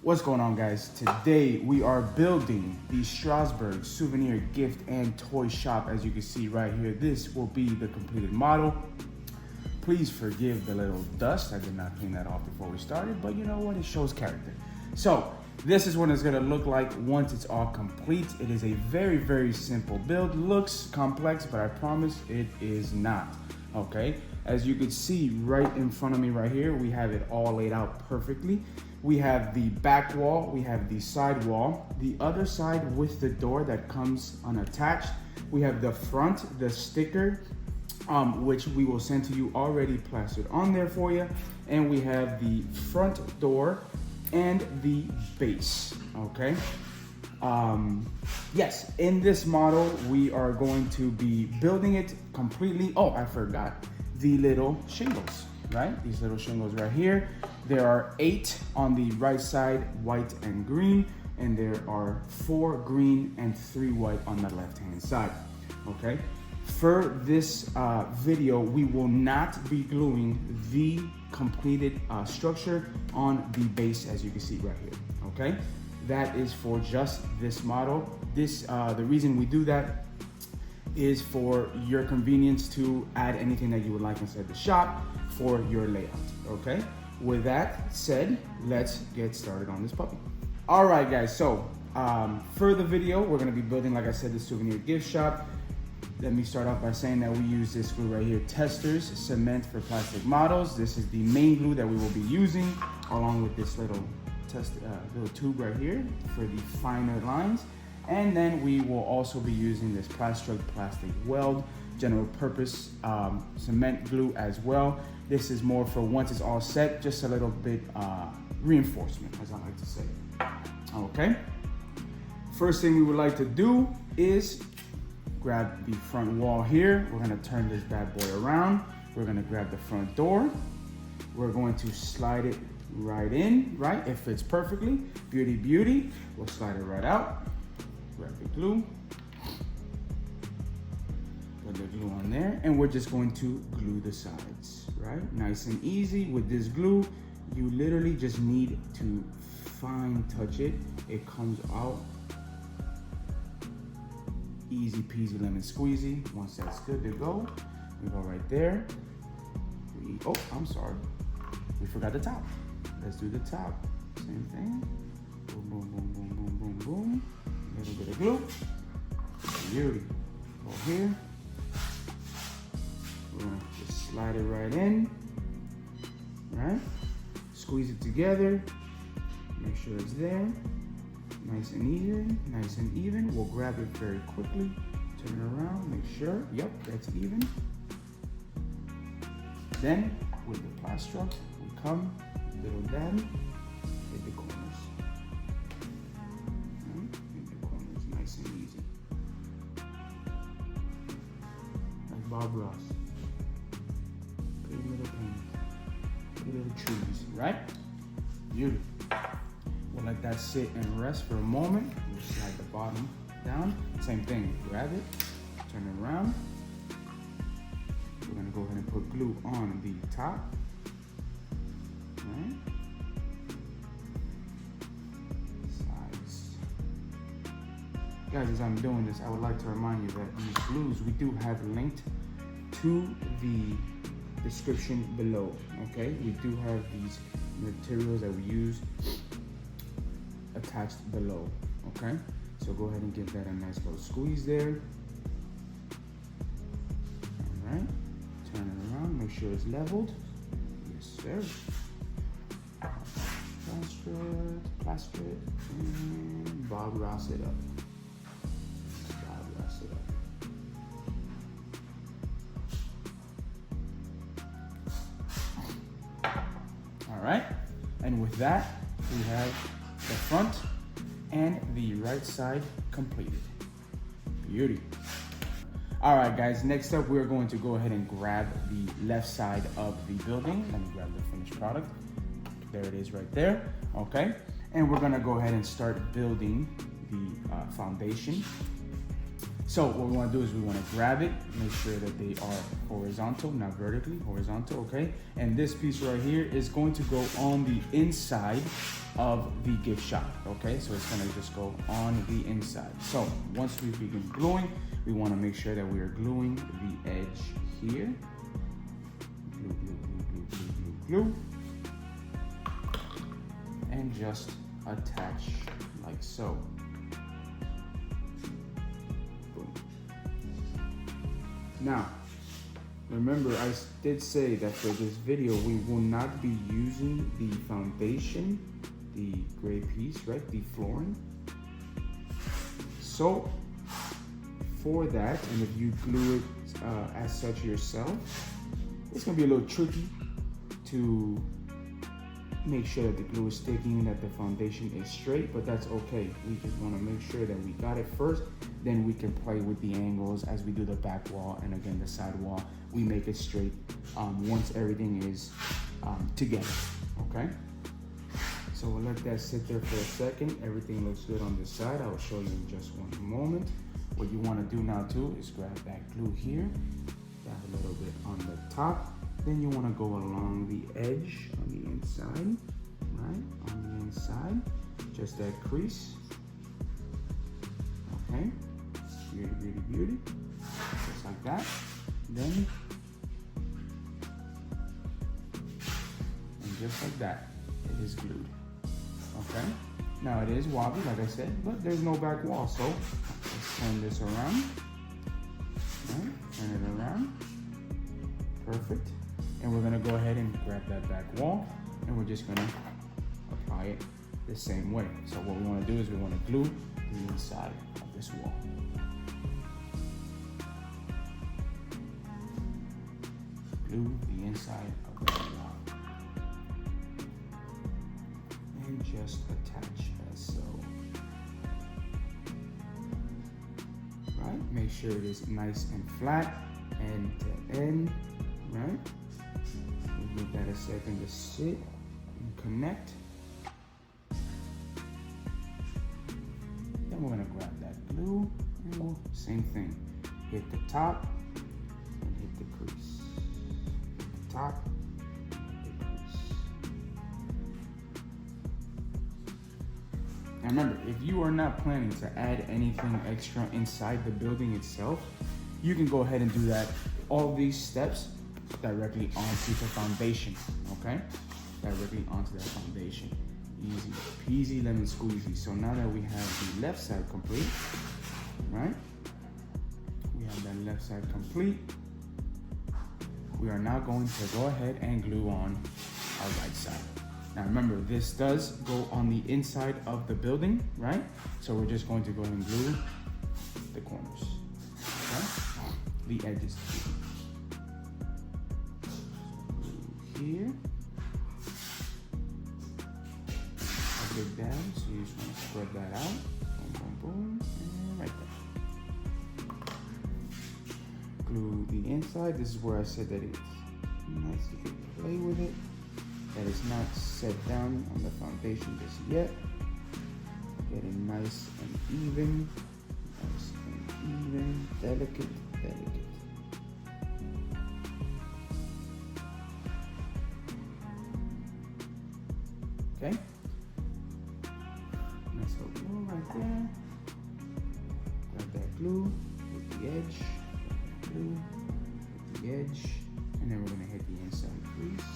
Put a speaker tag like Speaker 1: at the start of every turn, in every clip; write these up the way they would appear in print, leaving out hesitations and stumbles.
Speaker 1: What's going on, guys? Today we are building the Strasburg Souvenir gift and toy shop. As you can see right here, this will be the completed model. Please forgive the little dust. I did not clean that off before we started, but you know what? It shows character. So this is what it's gonna look like once it's all complete. It is a very, very simple build. Looks complex, but I promise it is not, okay? As you can see right in front of me right here, we have it all laid out perfectly. We have the back wall, we have the side wall, the other side with the door that comes unattached. We have the front, the sticker, which we will send to you already plastered on there for you. And we have the front door and the base, okay? Yes, in this model, we are going to be building it completely. Oh, I forgot the little shingles, right? These little shingles right here. There are 8 on the right side, white and green, and there are 4 green and 3 white on the left-hand side, okay? For this video, we will not be gluing the completed structure on the base, as you can see right here, okay? That is for just this model. The reason we do that is for your convenience to add anything that you would like inside the shop for your layout, okay? With that said, let's get started on this puppy. All right, guys, so for the video, we're gonna be building, like I said, the souvenir gift shop. Let me start off by saying that we use this glue right here, Testers Cement for Plastic Models. This is the main glue that we will be using, along with this little tube right here for the finer lines. And then we will also be using this Strasburg plastic weld, general purpose cement glue as well. This is more for once it's all set, just a little bit reinforcement, as I like to say. Okay. First thing we would like to do is grab the front wall here. We're gonna turn this bad boy around. We're gonna grab the front door. We're going to slide it right in, right? It fits perfectly. Beauty, beauty. We'll slide it right out. Grab the glue. Put the glue on there, and we're just going to glue the sides, right? Nice and easy. With this glue, you literally just need to fine touch it. It comes out easy peasy lemon squeezy. Once that's good to go, we go right there. Oh, I'm sorry. We forgot the top. Let's do the top. Same thing. Boom, boom, boom, boom, boom, boom, boom. A little bit of glue. Beauty. Go here. We're gonna just slide it right in. Right? Squeeze it together. Make sure it's there. Nice and easy, nice and even. We'll grab it very quickly. Turn it around, make sure. Yep, that's even. Then, with the plaster, we come, little dab, hit the corners. Hit the corners, nice and easy. Like Bob Ross. Pretty little things. Pretty little trees, right? Beautiful. We'll let that sit and rest for a moment. We'll slide the bottom down. Same thing, grab it, turn it around. We're gonna go ahead and put glue on the top. Right. Sides. Guys, as I'm doing this, I would like to remind you that these glues we do have linked to the description below, okay? We do have these materials that we use attached below, okay? So go ahead and give that a nice little squeeze there. All right, turn it around, make sure it's leveled. Yes, sir. Plaster it, and Bob Ross it up. Bob Ross it up. All right, and with that, we have the front and the right side completed. Beauty. All right, guys, next up, we're going to go ahead and grab the left side of the building. Let me grab the finished product. There it is right there, okay? And we're gonna go ahead and start building the foundation So what we want to do is we want to grab it, make sure that they are horizontal, not vertically, horizontal, okay? And this piece right here is going to go on the inside of the gift shop, okay? So it's gonna just go on the inside. So once we begin gluing, we want to make sure that we are gluing the edge here. Glue, glue, glue, glue, glue, glue, glue. And just attach like so. Boom. Now, remember I did say that for this video, we will not be using the foundation, the gray piece, right? The flooring. So for that, and if you glue it as such yourself, it's gonna be a little tricky to make sure that the glue is sticking, that the foundation is straight, but that's okay. We just wanna make sure that we got it first, then we can play with the angles as we do the back wall and again the side wall. We make it straight once everything is together, okay? So we'll let that sit there for a second. Everything looks good on this side. I'll show you in just one moment. What you wanna do now too is grab that glue here, grab a little bit on the top. Then you want to go along the edge on the inside, right? On the inside, just that crease. Okay, beauty, beauty, beauty. Just like that. Then, and just like that, it is glued. Okay. Now it is wobbly, like I said, but there's no back wall, so let's turn this around. Right? Turn it around. Perfect. And we're gonna go ahead and grab that back wall and we're just gonna apply it the same way. So what we wanna do is we wanna glue the inside of this wall. Glue the inside of that wall. And just attach as so. Right, make sure it is nice and flat, end to end, right? Give that a second to sit and connect. Then we're gonna grab that glue and we'll, same thing. Hit the top and hit the crease. Hit the top, hit the crease. Now remember, if you are not planning to add anything extra inside the building itself, you can go ahead and do that. All these steps directly onto the foundation, okay? Directly onto that foundation. Easy peasy lemon squeezy. So now that we have the left side complete, right? We have that left side complete. We are now going to go ahead and glue on our right side. Now remember, this does go on the inside of the building, right? So we're just going to go ahead and glue the corners, okay? The edges too. Here, a big dab, so you just want to spread that out. Boom, boom, boom, and right there. Glue the inside. This is where I said that it's nice. You can play with it. That is not set down on the foundation just yet. Get it nice and even. Nice and even. Delicate, delicate. Okay, nice little glue right there. Grab that glue, hit the edge, glue, hit the edge, and then we're gonna hit the inside crease.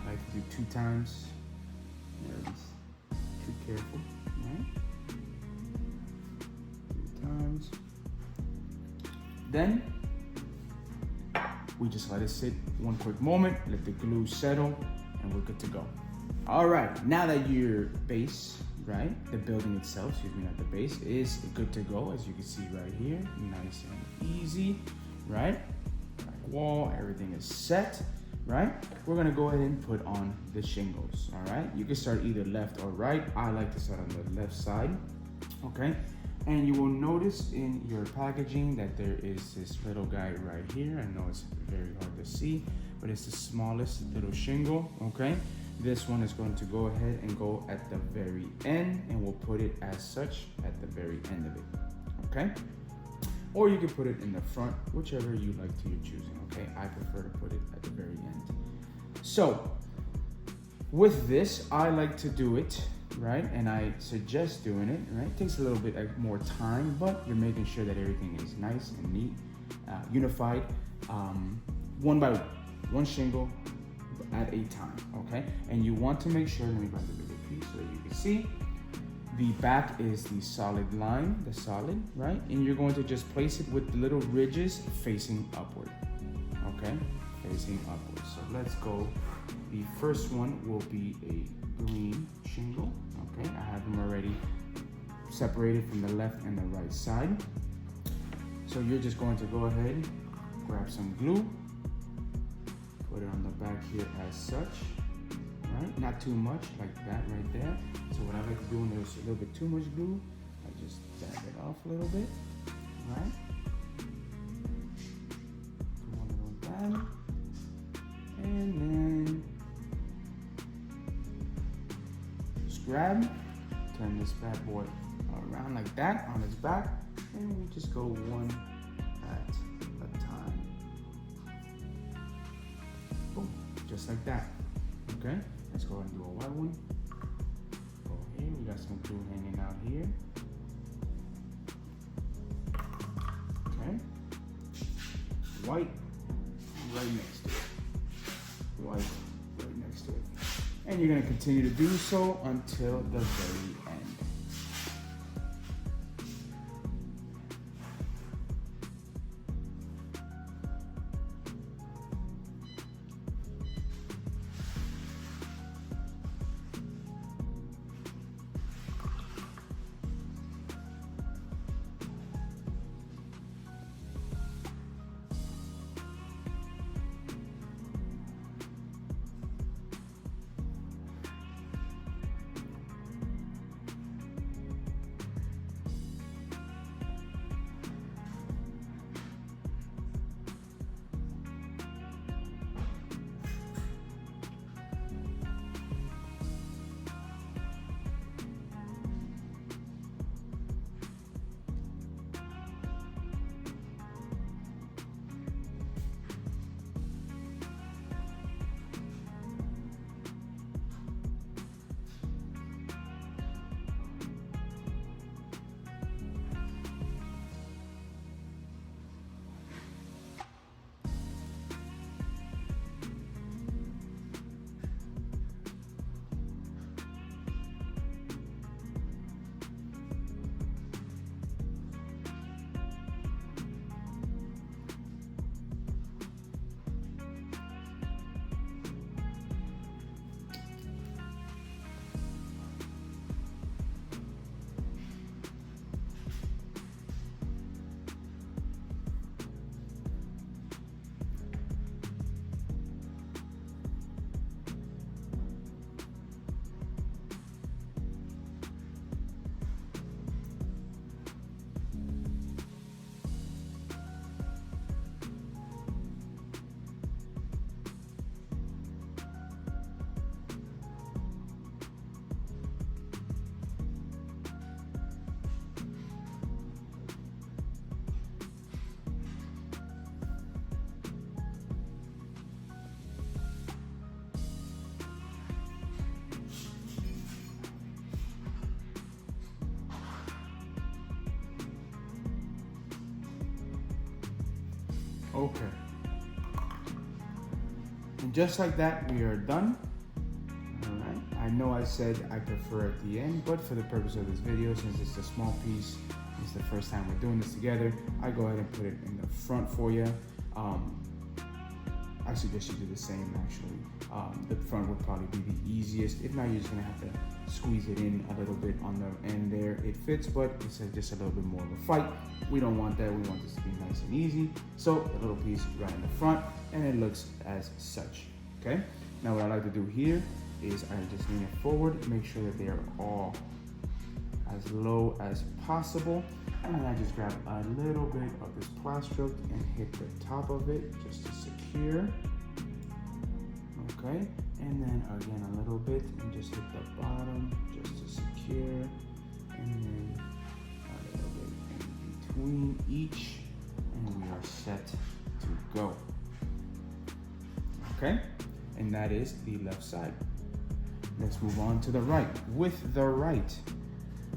Speaker 1: I like to do 2 times. Never too careful, right? 2 times. Then we just let it sit one quick moment, let the glue settle, and we're good to go. All right, now that your base, right, the building itself, excuse me, not the base, is good to go, as you can see right here, nice and easy, right? Back wall, everything is set, right? We're gonna go ahead and put on the shingles, all right? You can start either left or right. I like to start on the left side, okay? And you will notice in your packaging that there is this little guy right here. I know it's very hard to see, but it's the smallest little shingle, okay? This one is going to go ahead and go at the very end, and we'll put it as such at the very end of it, okay? Or you can put it in the front, whichever you like to your choosing, okay? I prefer to put it at the very end. So, with this, I like to do it, right? And I suggest doing it, right? It takes a little bit more time, but you're making sure that everything is nice and neat, unified, one by one shingle at a time, okay? And you want to make sure, let me grab the bigger piece so that you can see. The back is the solid line, the solid, right? And you're going to just place it with the little ridges facing upward, okay? Facing upward. So let's go. The first one will be a green shingle, okay? I have them already separated from the left and the right side. So you're just going to go ahead, grab some glue, put it on the back here as such, right? Not too much, like that right there. So what I like to do when there's a little bit too much glue, I just dab it off a little bit, right? Put one little dab, and then just grab, turn this bad boy around like that on its back, and we just go one at a time. Boom, just like that. Okay, let's go ahead and do a white one. Go here, we got some glue hanging out here. Okay, white right next to it. White right next to it. And you're gonna continue to do so until the very end. Okay. And just like that, we are done. All right. I know I said I prefer at the end, but for the purpose of this video, since it's a small piece, it's the first time we're doing this together, I go ahead and put it in the front for you. I suggest you do the same actually. The front would probably be the easiest. If not, you're just gonna have to squeeze it in a little bit on the end there. It fits, but it's just a little bit more of a fight. We don't want that. We want this to be nice and easy. So a little piece right in the front, and it looks as such, okay? Now what I like to do here is I just lean it forward, make sure that they are all as low as possible. And then I just grab a little bit of this plastic and hit the top of it just to secure. Okay, and then again a little bit and just hit the bottom just to secure, and then a little bit in between each, and we are set to go. Okay, and that is the left side. Let's move on to the right. With the right,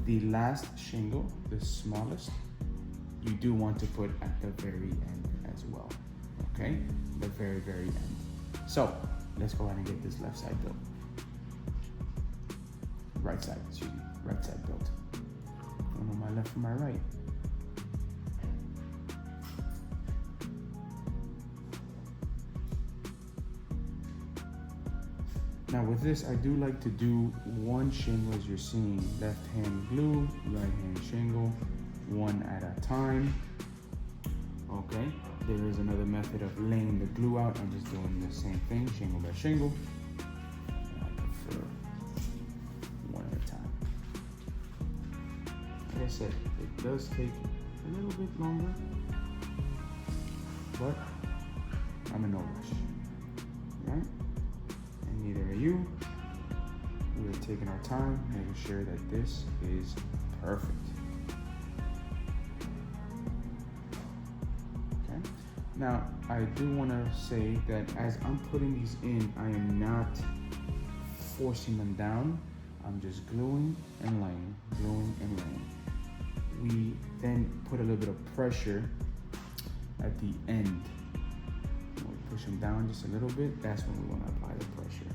Speaker 1: the last shingle, the smallest, you do want to put at the very end as well. Okay, the very, very end. So let's go ahead and get this left side built. Right side, excuse me, right side built. One on my left and my right. Now with this, I do like to do one shingle as you're seeing, left hand glue, right hand shingle, one at a time. Okay, there is another method of laying the glue out and just doing the same thing, shingle by shingle. And I prefer one at a time. Like I said, it does take a little bit longer, but I'm in no rush, right? And neither are you. We are taking our time, making sure that this is perfect. Okay. Now, I do want to say that as I'm putting these in, I am not forcing them down. I'm just gluing and laying, gluing and laying. We then put a little bit of pressure at the end. When we push them down just a little bit, that's when we want to apply the pressure.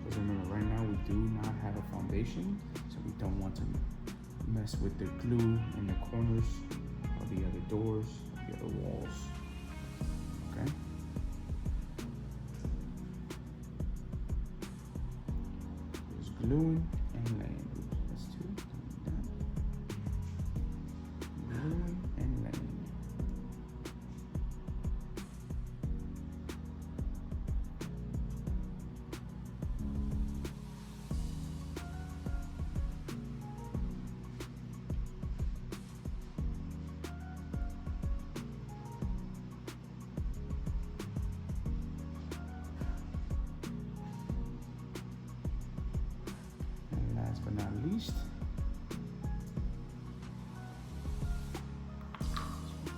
Speaker 1: Because remember, right now we do not have a foundation, so we don't want to mess with the glue in the corners of the other doors, the other walls. Okay? Just gluing and laying. That's two. Gluing and laying. But not least,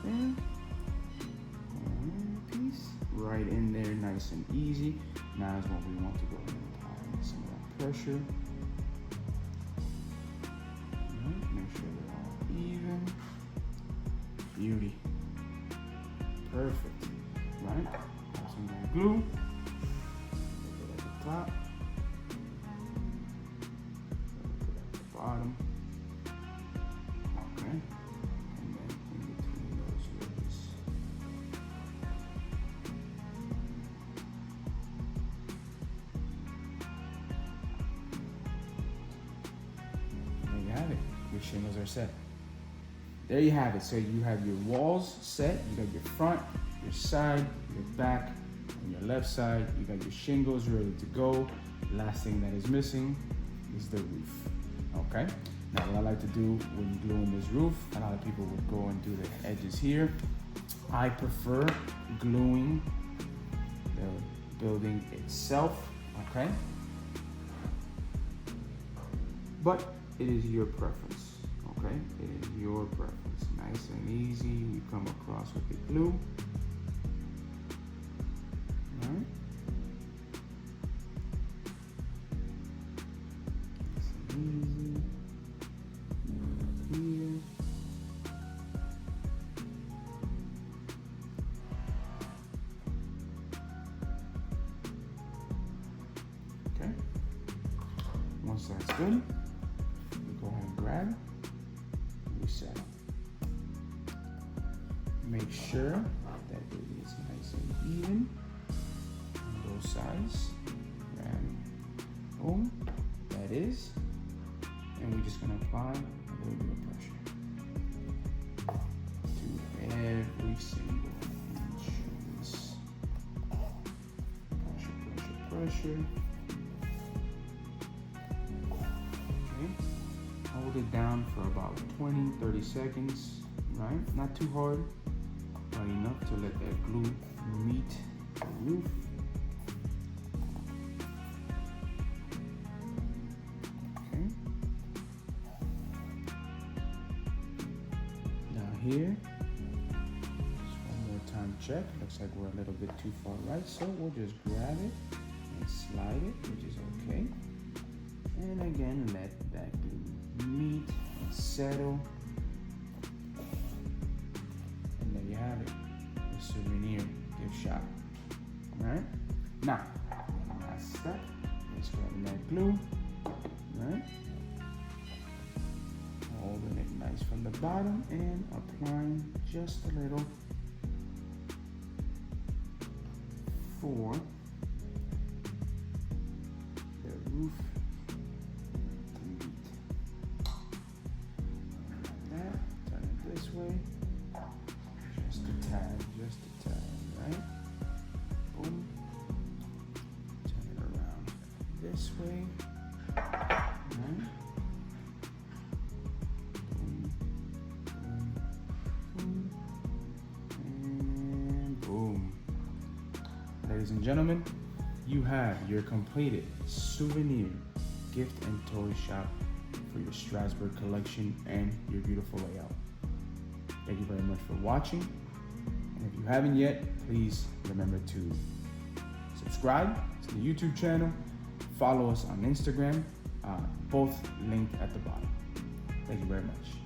Speaker 1: and piece right in there, nice and easy. Now is when we want to go ahead and apply some of that pressure. Right, make sure they're all even. Beauty. Perfect. Right? Have some more glue. Put it at the top. Bottom. Okay. And then in between those ribs. There you have it. Your shingles are set. There you have it. So you have your walls set. You got your front, your side, your back, and your left side. You got your shingles ready to go. Last thing that is missing is the roof. Okay, now what I like to do when gluing this roof, a lot of people would go and do the edges here. I prefer gluing the building itself, okay? But it is your preference, okay? It is your preference. Nice and easy, you come across with the glue. All right. Nice and easy. Okay, once that's good, we go ahead and grab, reset. Make sure that it is nice and even on both sides. Grab, boom, that is. And we're just gonna apply a little bit of pressure to every single inch of this. Pressure, pressure, pressure. Okay. Hold it down for about 20-30 seconds, right? Not too hard, but enough to let that glue meet the roof. here. Just one more time check. Looks like we're a little bit too far right, so we'll just grab it and slide it, which is okay. And again, let that glue meet and settle. And there you have it, the souvenir gift shop. All right. Now, last step, let's grab that glue, right? Holding it nice from the bottom and applying just a little for the roof to meet. Like that, turn it this way, just a tad, right? Boom. Turn it around this way, right? Boom, boom, boom, and boom. Ladies and gentlemen, you have your completed souvenir gift and toy shop for your Strasburg collection and your beautiful layout. Thank you very much for watching. And if you haven't yet, please remember to subscribe to the YouTube channel, follow us on Instagram, both linked at the bottom. Thank you very much.